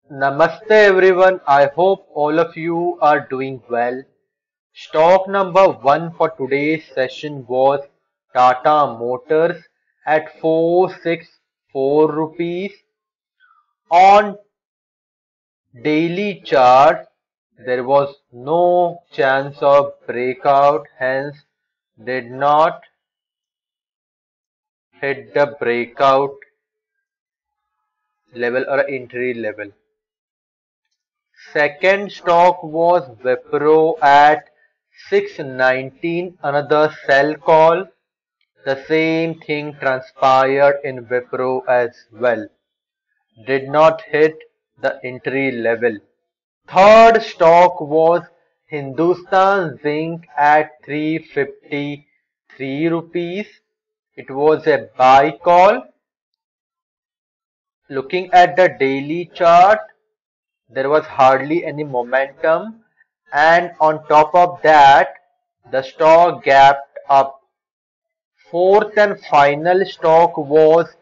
Namaste everyone, I hope all of you are doing well. Stock number 1 for today's session was Tata Motors at 464 rupees. On daily chart, there was no chance of breakout, hence did not hit the breakout level or entry level. Second stock was Wipro at 619, another sell call. The same thing transpired in Wipro as well. Did not hit the entry level. Third stock was Hindustan Zinc at 353 rupees. It was a buy call. Looking at the daily chart, there was hardly any momentum, and on top of that the stock gapped up. Fourth and final stock was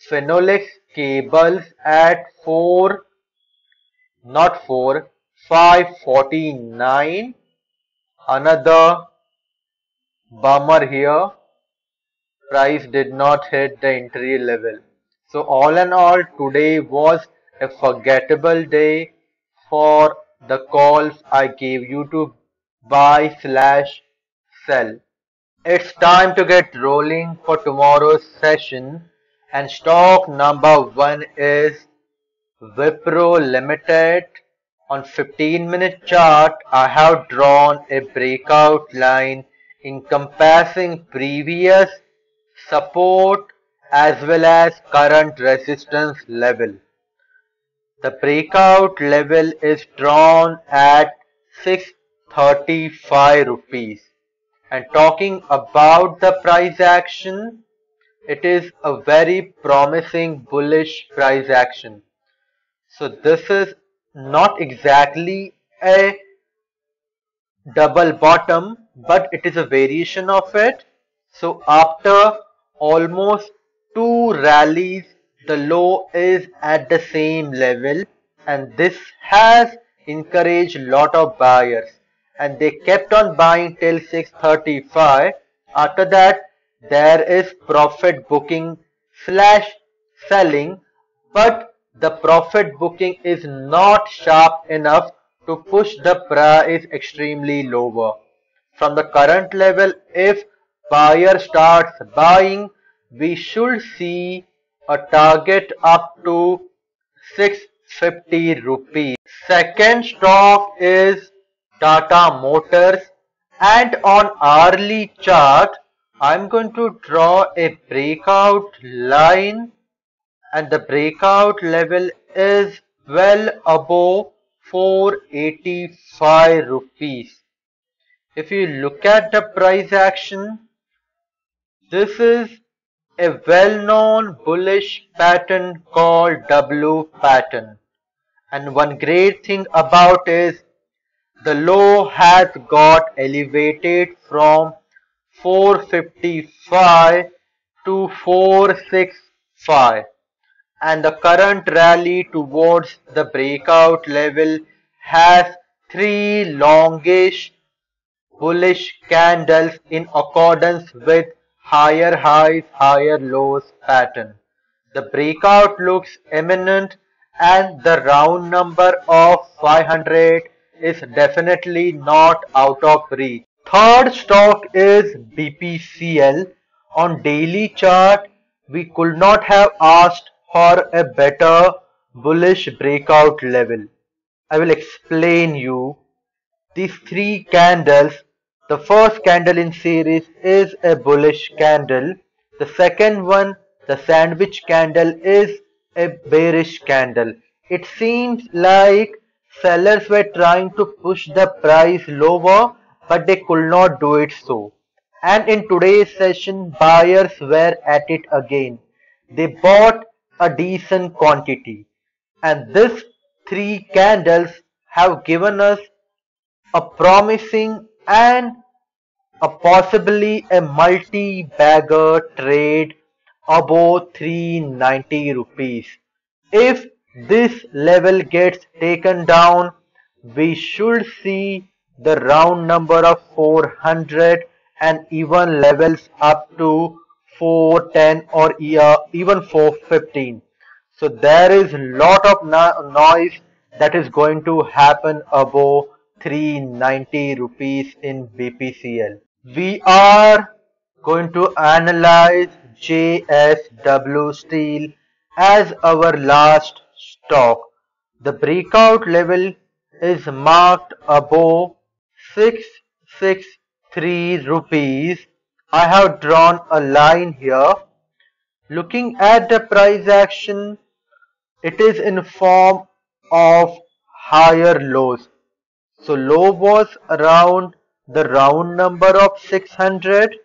Phenolix Cables at 549. Another bummer here, price did not hit the entry level. So all in all, today was a forgettable day for the calls I gave you to buy/sell. It's time to get rolling for tomorrow's session, and stock number 1 is Wipro Limited. On 15-minute chart, I have drawn a breakout line encompassing previous support as well as current resistance level. The breakout level is drawn at 635 rupees. And talking about the price action, it is a very promising bullish price action. So this is not exactly a double bottom, but it is a variation of it. So after almost two rallies, the low is at the same level, and this has encouraged lot of buyers, and they kept on buying till 635. After that, there is profit booking slash selling, but the profit booking is not sharp enough to push the price extremely lower. From the current level, if buyer starts buying, we should see a target up to 650 rupees. Second stock is Tata Motors, and on hourly chart, I'm going to draw a breakout line, and the breakout level is well above 485 rupees. If you look at the price action, this is a well-known bullish pattern called W pattern. And one great thing about is the low has got elevated from 455 to 465, and the current rally towards the breakout level has three longish bullish candles in accordance with higher highs, higher lows pattern. The breakout looks imminent, and the round number of 500 is definitely not out of reach. Third stock is BPCL. On daily chart, we could not have asked for a better bullish breakout level. I will explain you these three candles. The first candle in series is a bullish candle. The second one, the sandwich candle, is a bearish candle. It seems like sellers were trying to push the price lower, but they could not do it so. And in today's session, buyers were at it again. They bought a decent quantity. And these three candles have given us a promising and a possibly a multi-bagger trade above 390 rupees. If this level gets taken down, we should see the round number of 400 and even levels up to 410 or even 415. So there is a lot of noise that is going to happen above 390 rupees in BPCL. We are going to analyze JSW Steel as our last stock. The breakout level is marked above 663 rupees. I have drawn a line here. Looking at the price action, it is in form of higher lows. So low was around the round number of 600.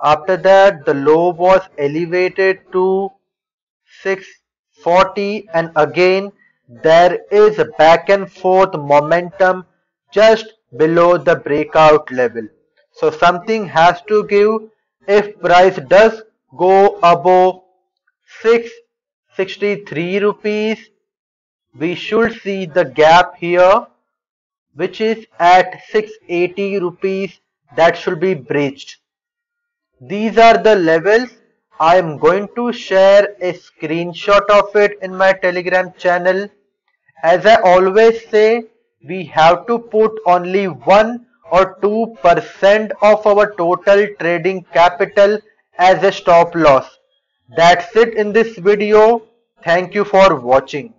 After that, the low was elevated to 640, and again there is a back and forth momentum just below the breakout level. So something has to give. If price does go above 663 rupees, we should see the gap here, which is at 680 rupees, that should be breached. These are the levels. I am going to share a screenshot of it in my Telegram channel. As I always say, we have to put only 1 or 2% of our total trading capital as a stop loss. That's it in this video. Thank you for watching.